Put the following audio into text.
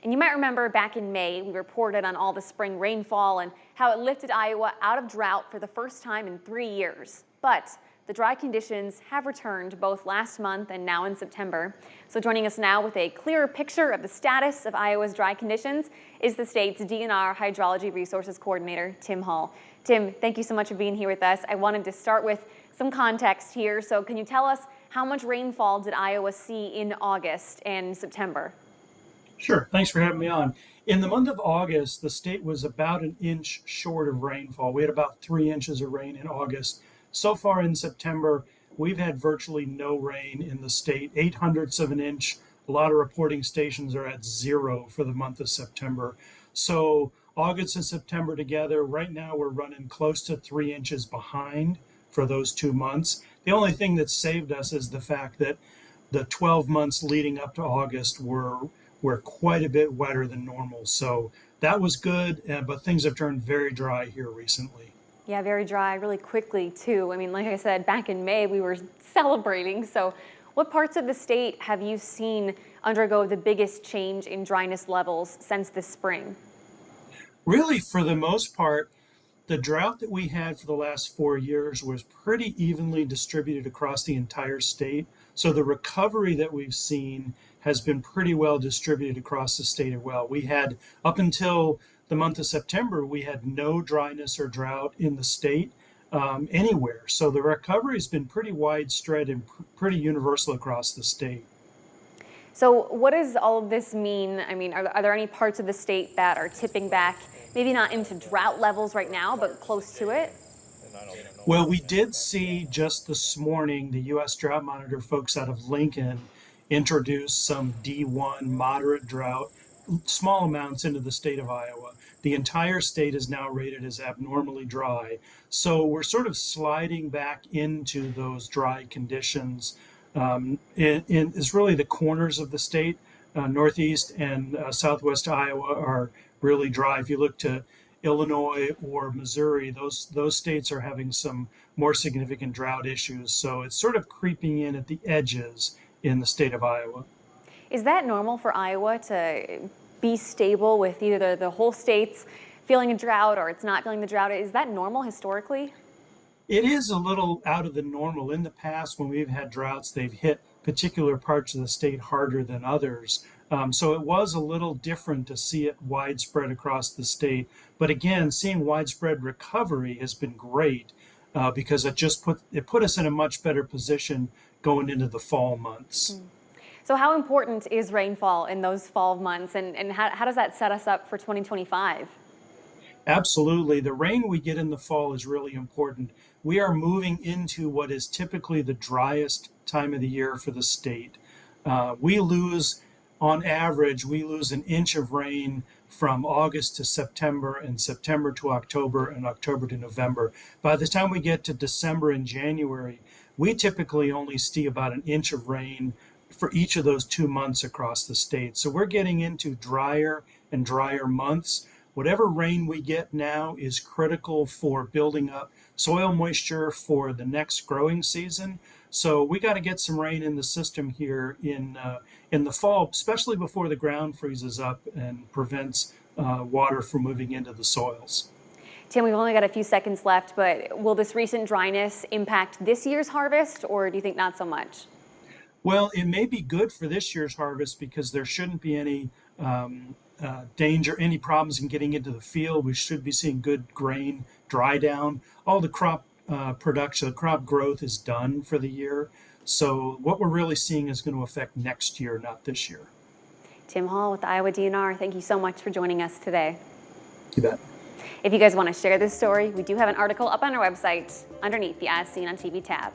And you might remember back in May, we reported on all the spring rainfall and how it lifted Iowa out of drought for the first time in 3 years. But the dry conditions have returned both last month and now in September. So joining us now with a clearer picture of the status of Iowa's dry conditions is the state's DNR Hydrology Resources Coordinator, Tim Hall. Tim, thank you so much for being here with us. I wanted to start with some context here. So can you tell us how much rainfall did Iowa see in August and September? Sure. Thanks for having me on. In the month of August, the state was about an inch short of rainfall. We had about 3 inches of rain in August. So far in September, we've had virtually no rain in the state, 0.08 of an inch. A lot of reporting stations are at 0 for the month of September. So August and September together, right now we're running close to 3 inches behind for those 2 months. The only thing that saved us is the fact that the 12 months leading up to August were quite a bit wetter than normal. So that was good, but things have turned very dry here recently. Yeah, very dry really quickly too. I mean, like I said, back in May, we were celebrating. So what parts of the state have you seen undergo the biggest change in dryness levels since this spring? Really, for the most part, the drought that we had for the last 4 years was pretty evenly distributed across the entire state. So the recovery that we've seen has been pretty well distributed across the state as well. We had, up until the month of September, we had no dryness or drought in the state anywhere. So the recovery has been pretty widespread and pretty universal across the state. So what does all of this mean? I mean, are there any parts of the state that are tipping back, maybe not into drought levels right now, but close to it? Well, we did see just this morning the U.S. Drought Monitor folks out of Lincoln introduce some D1 moderate drought, small amounts into the state of Iowa. The entire state is now rated as abnormally dry. So we're sort of sliding back into those dry conditions. It's really the corners of the state, northeast and southwest Iowa are really dry. If you look to Illinois or Missouri, those states are having some more significant drought issues. So it's sort of creeping in at the edges in the state of Iowa. Is that normal for Iowa to be stable with either the whole state's feeling a drought or it's not feeling the drought? Is that normal historically? It is a little out of the normal. In the past, when we've had droughts, they've hit particular parts of the state harder than others. So it was a little different to see it widespread across the state. But again, seeing widespread recovery has been great because it just put us in a much better position going into the fall months. So how important is rainfall in those fall months, and how does that set us up for 2025? Absolutely. The rain we get in the fall is really important. We are moving into what is typically the driest time of the year for the state. On average, we lose an inch of rain from August to September and September to October and October to November. By the time we get to December and January, we typically only see about an inch of rain for each of those 2 months across the state. So we're getting into drier and drier months. Whatever rain we get now is critical for building up soil moisture for the next growing season. So we got to get some rain in the system here in the fall, especially before the ground freezes up and prevents water from moving into the soils. Tim, we've only got a few seconds left, but will this recent dryness impact this year's harvest, or do you think not so much? Well, it may be good for this year's harvest because there shouldn't be any danger, any problems in getting into the field. We should be seeing good grain dry down. All the crop production, the crop growth is done for the year. So what we're really seeing is going to affect next year, not this year. Tim Hall with the Iowa DNR, thank you so much for joining us today. You bet. If you guys want to share this story, we do have an article up on our website underneath the As Seen on TV tab.